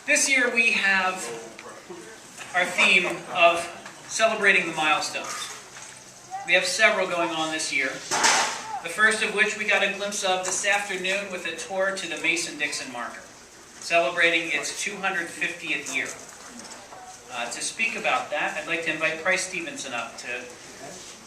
This year we have our theme of celebrating the milestones. We have several going on this year. The first of which we got a glimpse of this afternoon with a tour to the Mason-Dixon marker, celebrating its 250th year. To speak about that, I'd like to invite Price Stevenson up to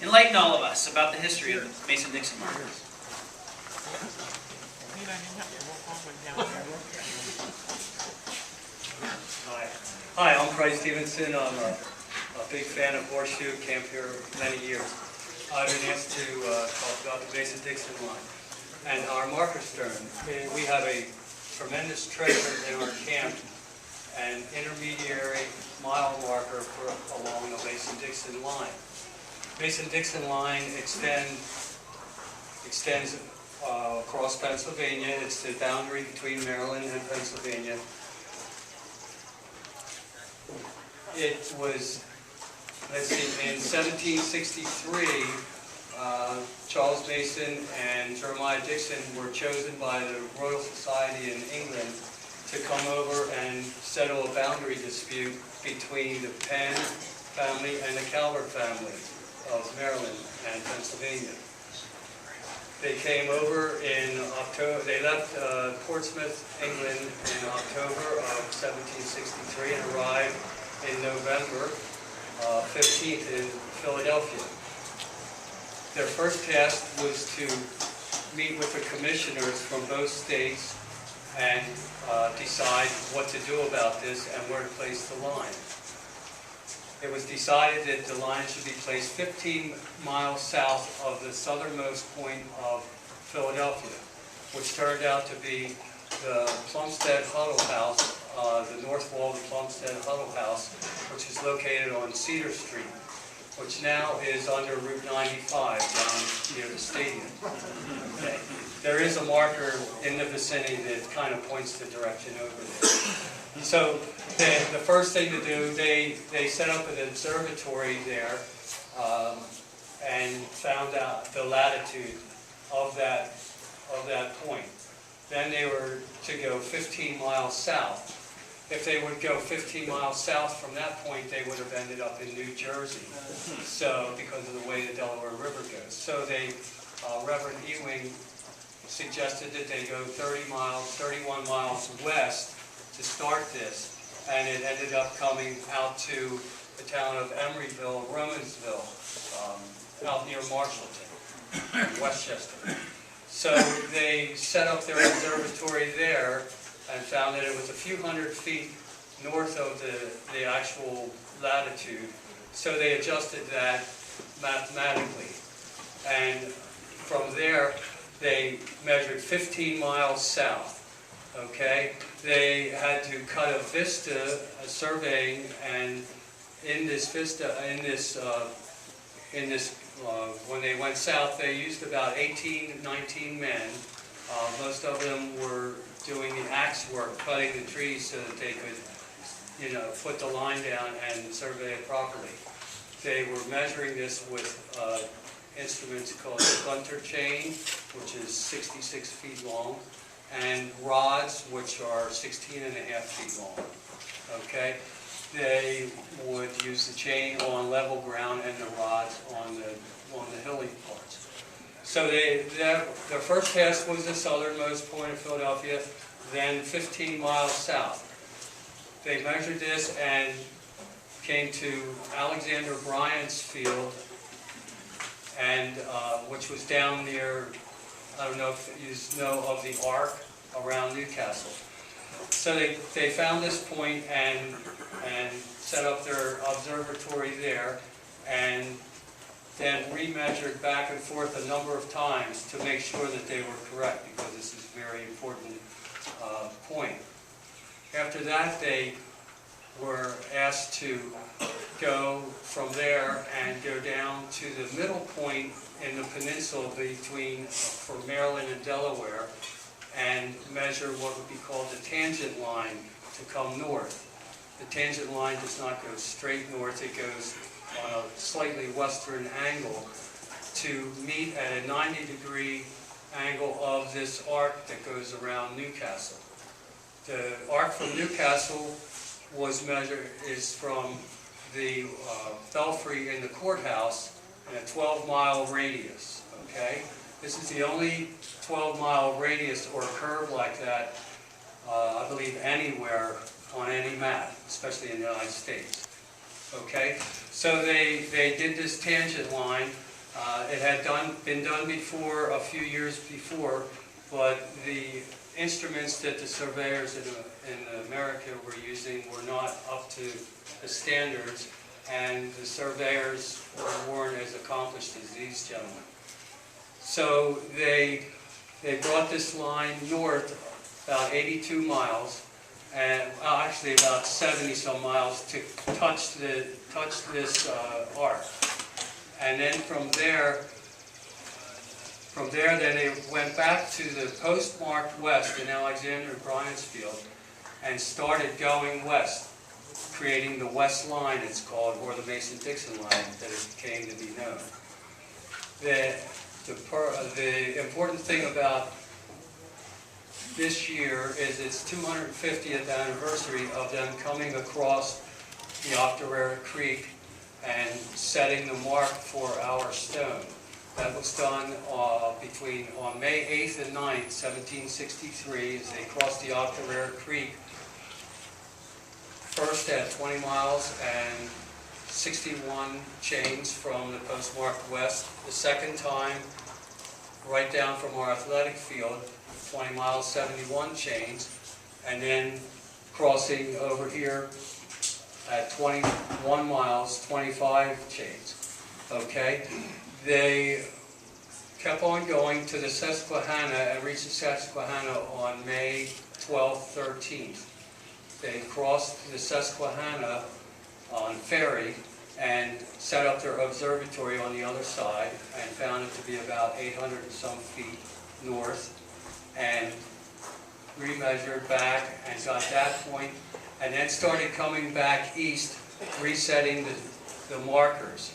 enlighten all of us about the history of the Mason-Dixon marker. Hi, I'm Price Stevenson. I'm a big fan of Horseshoe. Camp here many years. I've been asked to talk about the Mason-Dixon line and our marker stern. We have a tremendous treasure in our camp, an intermediary mile marker along the Mason-Dixon line. Mason-Dixon line extends across Pennsylvania. It's the boundary between Maryland and Pennsylvania. It was, in 1763, Charles Mason and Jeremiah Dixon were chosen by the Royal Society in England to come over and settle a boundary dispute between the Penn family and the Calvert family of Maryland and Pennsylvania. They came over in October. They left Portsmouth, England in October of 1763 and arrived in November 15th in Philadelphia. Their first task was to meet with the commissioners from both states and decide what to do about this and where to place the line. It was decided that the line should be placed 15 miles south of the southernmost point of Philadelphia, which turned out to be the Plumstead Huddle House, the north wall of the Plumstead Huddle House, which is located on Cedar Street, which now is under Route 95 down near the stadium. Okay. There is a marker in the vicinity that kind of points the direction over there. So the first thing to do, they set up an observatory there and found out the latitude of that point. Then they were to go 15 miles south. If they would go 15 miles south from that point, they would have ended up in New Jersey. So, because of the way the Delaware River goes. So Reverend Ewing suggested that they go 31 miles west to start this, and it ended up coming out to the town of Emeryville, Romansville, out near Marshallton, Westchester. So they set up their observatory there and found that it was a few hundred feet north of the actual latitude. So they adjusted that mathematically. And from there, they measured 15 miles south. Okay? They had to cut a vista, a surveying, and in this vista, when they went south, they used about 18, 19 men. Most of them were doing the axe work, cutting the trees so that they could, put the line down and survey it properly. They were measuring this with instruments called the Gunter chain, which is 66 feet long, and rods, which are 16 and a half feet long. Okay? They would use the chain on level ground and the rods on the hilly parts. So their first task was the southernmost point of Philadelphia, then 15 miles south. They measured this and came to Alexander Bryant's field, and which was down near, I don't know if you know of the Ark around Newcastle. So they found this point and set up their observatory there, and then remeasured back and forth a number of times to make sure that they were correct, because this is a very important point. After that, they were asked to go from there and go down to the middle point in the peninsula for Maryland and Delaware, and measure what would be called the tangent line to come north. The tangent line does not go straight north, it goes on a slightly western angle to meet at a 90-degree angle of this arc that goes around Newcastle. The arc from Newcastle is from the belfry in the courthouse in a 12-mile radius, okay? This is the only 12-mile radius or curve like that, I believe, anywhere on any map, especially in the United States, okay? So they did this tangent line. It had been done before, a few years before, but the instruments that the surveyors in America were using were not up to the standards, and the surveyors weren't as accomplished as these gentlemen. So they brought this line north about 82 miles, and actually about 70 some miles to touch this arc. And then from there then they went back to the postmarked west in Alexander and Bryant's Field and started going west, creating the west line, it's called, or the Mason-Dixon line that it came to be known. The important thing about this year is its 250th anniversary of them coming across the Octorara Creek and setting the mark for our stone. That was done on May 8th and 9th, 1763, as they crossed the Octorara Creek, first at 20 miles and 61 chains from the postmarked west. The second time, right down from our athletic field, 20 miles, 71 chains, and then crossing over here at 21 miles, 25 chains, okay? They kept on going to the Susquehanna and reached the Susquehanna on May 12th, 13th. They crossed the Susquehanna on ferry and set up their observatory on the other side and found it to be about 800 and some feet north, and remeasured back and got that point, and then started coming back east, resetting the markers.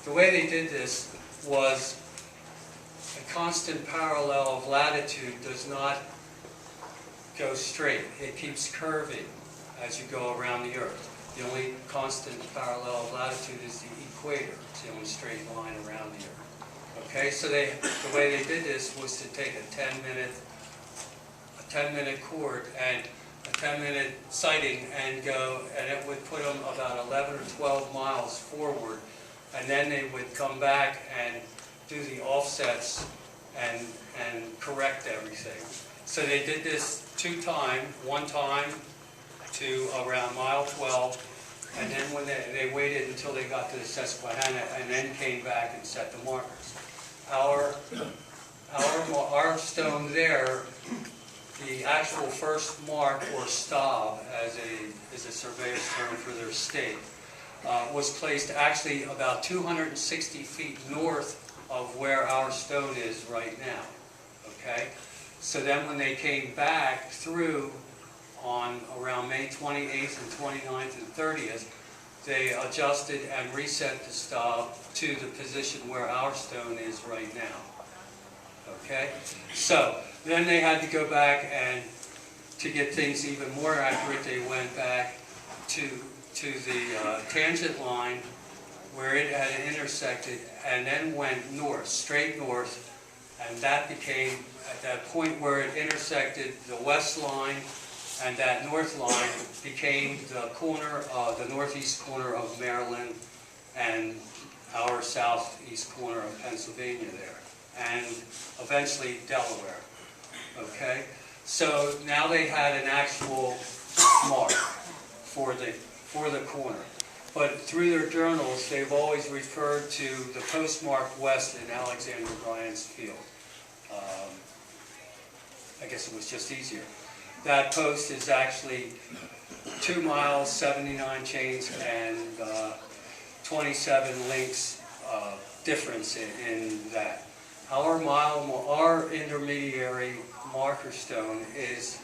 The way they did this was a constant parallel of latitude does not go straight. It keeps curving as you go around the Earth. The only constant parallel of latitude is the equator. It's the only straight line around the Earth. Okay, so the way they did this was to take a 10-minute chord and a 10-minute sighting and go, and it would put them about 11 or 12 miles forward, and then they would come back and do the offsets and correct everything. So they did this one time to around mile 12, and then when they waited until they got to the Susquehanna and then came back and set the markers. Our stone there, the actual first mark, or stab, as a surveyor's term for their state, was placed actually about 260 feet north of where our stone is right now. Okay? So then when they came back through on around May 28th and 29th and 30th, they adjusted and reset the stab to the position where our stone is right now. Okay? So then they had to go back, and to get things even more accurate, they went back to the tangent line where it had intersected, and then went north, straight north, and that became, at that point where it intersected the west line and that north line, became the northeast corner of Maryland and our southeast corner of Pennsylvania there, and eventually Delaware. Okay, so now they had an actual mark for the corner. But through their journals, they've always referred to the postmark west in Alexander Bryant's Field. I guess it was just easier. That post is actually 2 miles, 79 chains, and 27 links difference in that. Our intermediary marker stone is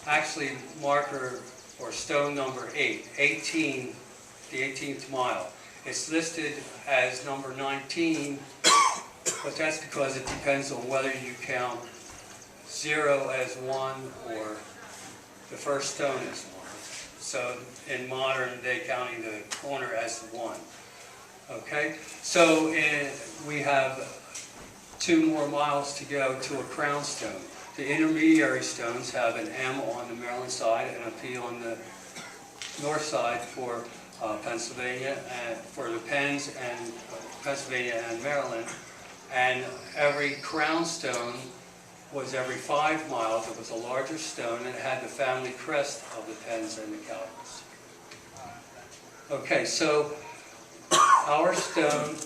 actually marker or stone number 18, the 18th mile. It's listed as number 19, but that's because it depends on whether you count 0 as 1 or the first stone is one. So in modern day counting the corner as the one. Okay, so we have 2 more miles to go to a crown stone. The intermediary stones have an M on the Maryland side and a P on the north side for Pennsylvania, and for the Penns and Pennsylvania and Maryland. And every crown stone was every 5 miles. It was a larger stone, and it had the family crest of the Penns and the Calverts. Okay, so our stone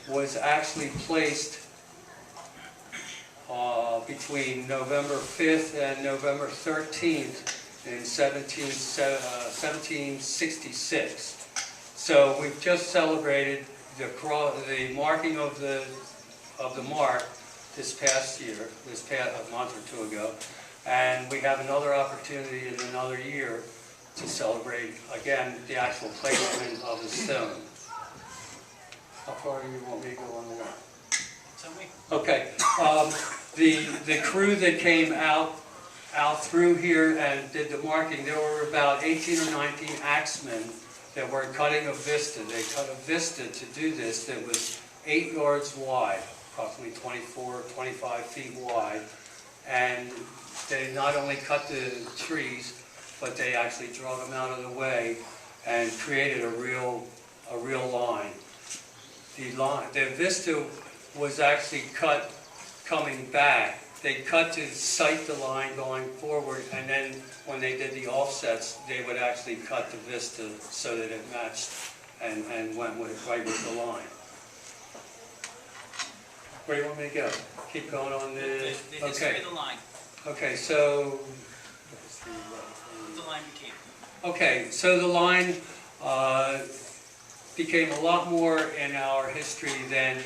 was actually placed between November 5th and November 13th in 1766. So we've just celebrated the marking of the mark this past year, a month or 2 ago, and we have another opportunity in another year to celebrate again the actual placement of the stone. How far do you want me to go on the line? Tell me. Okay, the crew that came out through here and did the marking, there were about 18 or 19 axemen that were cutting a vista. They cut a vista to do this that was 8 yards wide, approximately 24, 25 feet wide, and they not only cut the trees, but they actually drug them out of the way and created a real line. The vista was actually cut coming back. They cut to sight the line going forward, and then when they did the offsets, they would actually cut the vista so that it matched and went right with the line. Where do you want me to go? Keep going on the history of the line. Okay, so What the line became. okay, so the line became a lot more in our history than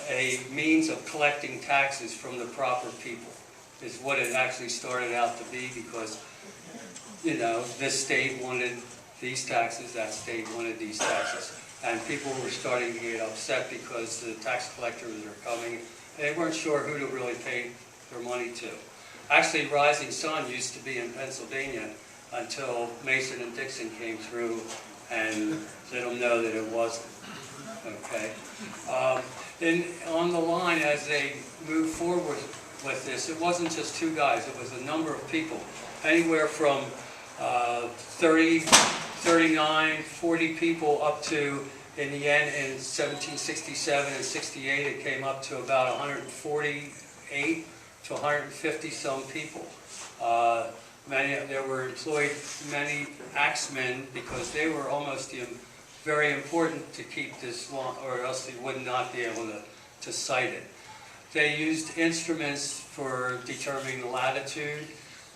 a means of collecting taxes from the proper people, is what it actually started out to be, because, you know, this state wanted these taxes, that state wanted these taxes. And people were starting to get upset because the tax collectors are coming. They weren't sure who to really pay their money to. Actually, Rising Sun used to be in Pennsylvania until Mason-Dixon came through and let them know that it wasn't. Okay. Then on the line, as they moved forward with this, it wasn't just 2 guys, it was a number of people. Anywhere from 30, 39, 40 people up to, in the end, in 1767 and 68, it came up to about 148 to 150 some people. There were employed many axemen because they were almost very important to keep this long, or else they would not be able to sight it. They used instruments for determining latitude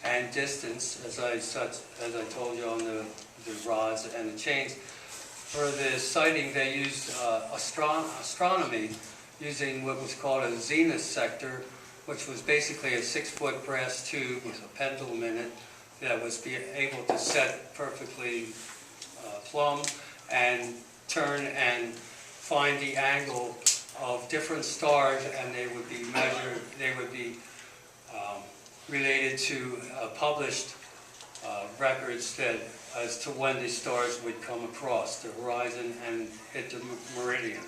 and distance, as I told you, on the rods and the chains. For the sighting, they used astronomy, using what was called a zenith sector, which was basically a 6-foot brass tube with a pendulum in it that was able to set perfectly plumb and turn and find the angle of different stars, and they would be measured, they would be related to published records that as to when the stars would come across the horizon and hit the meridian.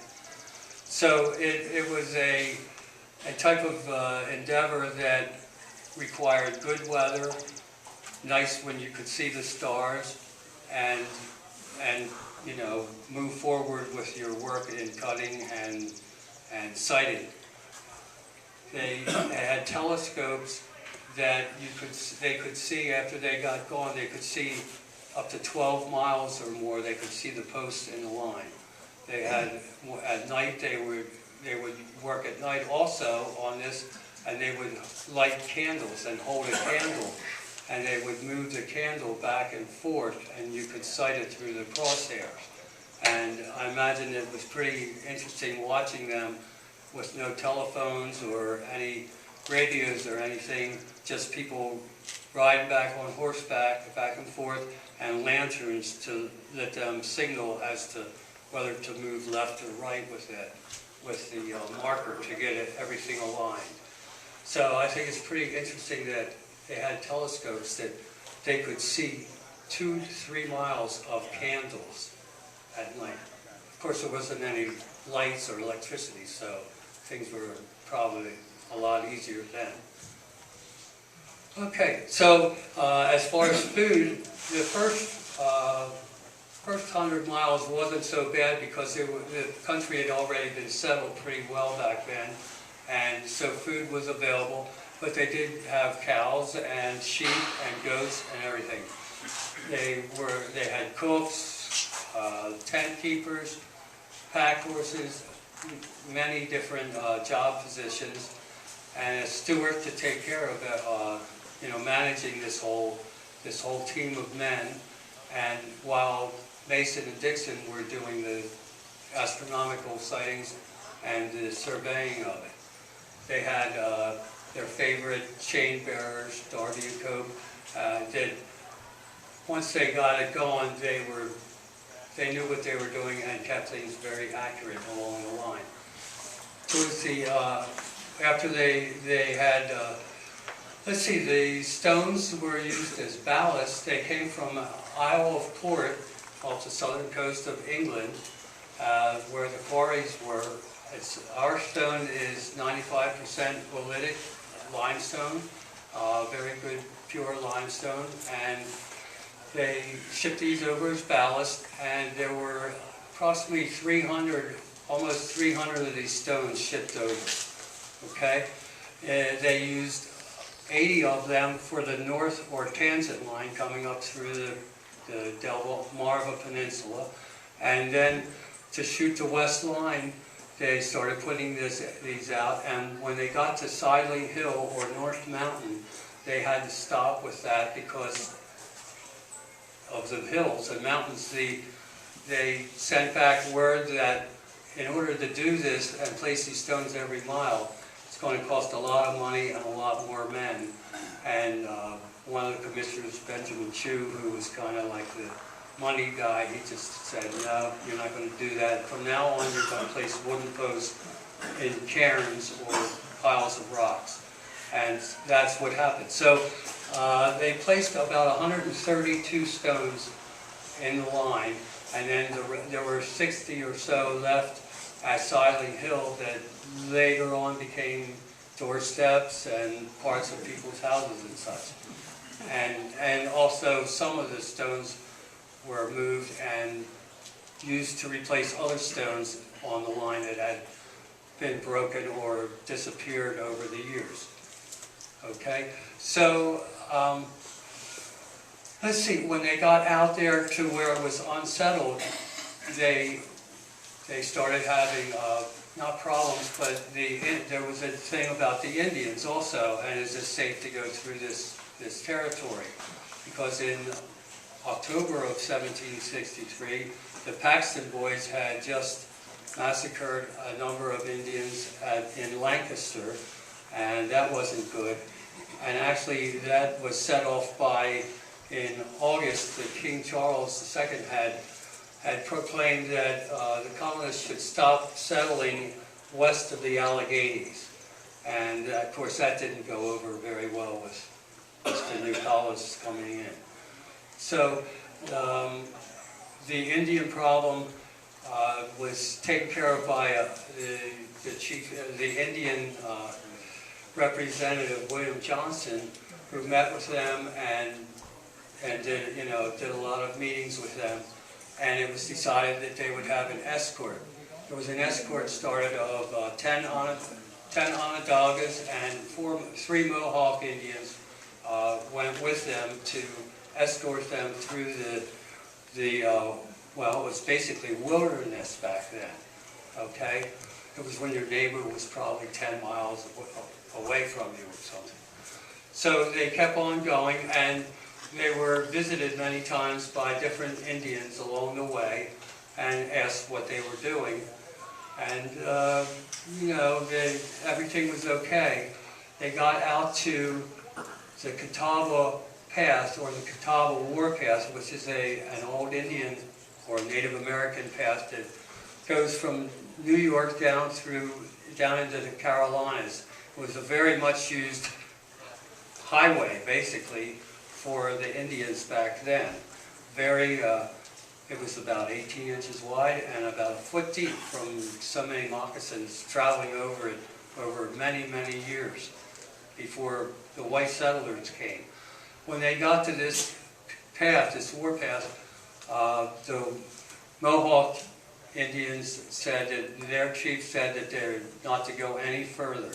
So it was a type of endeavor that required good weather, nice when you could see the stars, and you know, move forward with your work in cutting and sighting. They had telescopes that they could see after they got going. They could see up to 12 miles or more. They could see the posts in the line. They had at night. They would work at night also on this, and they would light candles and hold a candle, and they would move the candle back and forth, and you could sight it through the crosshairs. And I imagine it was pretty interesting watching them with no telephones or any radios or anything, just people riding back on horseback, back and forth, and lanterns to let them signal as to whether to move left or right with the marker to get everything aligned. So I think it's pretty interesting that they had telescopes that they could see 2 to 3 miles of candles at night. Of course, there wasn't any lights or electricity, so things were probably a lot easier then. Okay, so as far as food, the first 100 miles wasn't so bad because the country had already been settled pretty well back then, and so food was available, but they did have cows and sheep and goats and everything. They had cooks, tent keepers, pack horses, many different job positions, and a steward to take care of it, managing this whole team of men. And while Mason and Dixon were doing the astronomical sightings and the surveying of it, they had their favorite chain bearers, Darby and Cope. Once they got it going, they knew what they were doing and kept things very accurate along the line. Towards after they had, the stones were used as ballast. They came from Isle of Port off the southern coast of England, where the quarries were. Our stone is 95% oolitic limestone, very good pure limestone, and they shipped these over as ballast, and there were approximately 300, almost 300 of these stones shipped over, okay? They used 80 of them for the north or transit line coming up through the Delmarva Peninsula, and then to shoot the west line, they started putting these out, and when they got to Sidling Hill or North Mountain, they had to stop with that because of the hills and mountains. They sent back word that in order to do this and place these stones every mile, it's going to cost a lot of money and a lot more men. And one of the commissioners, Benjamin Chew, who was kind of like the money guy, he just said, no, you're not going to do that. From now on, you're going to place wooden posts in cairns or piles of rocks. And that's what happened. So they placed about 132 stones in the line, and then there were 60 or so left at Sidling Hill that later on became doorsteps and parts of people's houses and such. And also some of the stones were moved and used to replace other stones on the line that had been broken or disappeared over the years. Okay, so let's see, when they got out there to where it was unsettled, they started having, not problems, but there was a thing about the Indians also, and is it safe to go through this territory? Because in October of 1763, the Paxton Boys had just massacred a number of Indians in Lancaster, and that wasn't good. And actually that was set off by, in August, the King Charles II had proclaimed that the colonists should stop settling west of the Alleghenies. And of course that didn't go over very well with the new colonists coming in. So the Indian problem was taken care of by the Indian representative William Johnson, who met with them and did a lot of meetings with them, and it was decided that they would have an escort. There was an escort started of 10 Onondagas and 3 Mohawk Indians went with them to escort them through well, it was basically wilderness back then, okay? It was when your neighbor was probably 10 miles away from you or something. So they kept on going, and they were visited many times by different Indians along the way and asked what they were doing. And, everything was okay. They got out to the Catawba Path, or the Catawba War Path, which is an old Indian or Native American path that goes from New York down into the Carolinas. was a very much used highway, basically, for the Indians back then. It was about 18 inches wide and about a foot deep from so many moccasins traveling over it over many, many years before the white settlers came. When they got to this path, this warpath, the Mohawk Indians said that their chief said that they're not to go any further.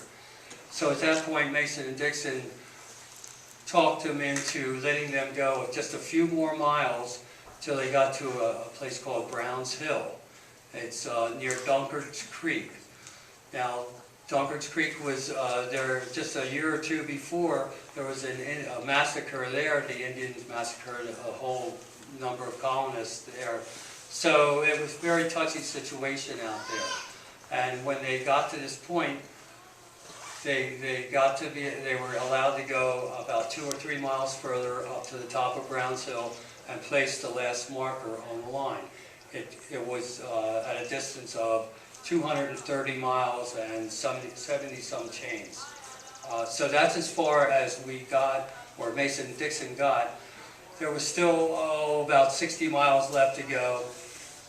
So at that point, Mason-Dixon talked them into letting them go just a few more miles till they got to a place called Brown's Hill. It's near Dunkard's Creek. Now, Dunkard's Creek was there just a year or two before. There was a massacre there. The Indians massacred a whole number of colonists there. So it was a very touchy situation out there. And when they got to this point, they were allowed to go about 2 or 3 miles further up to the top of Brown's Hill and place the last marker on the line. It was at a distance of 230 miles and 70-some chains. So that's as far as we got, or Mason-Dixon got. There was still about 60 miles left to go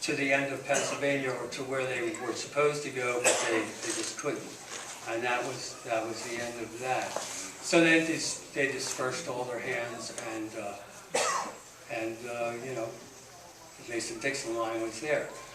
to the end of Pennsylvania, or to where they were supposed to go, but they just couldn't. And that was the end of that. So then they dispersed all their hands, and you know, the Mason-Dixon line was there.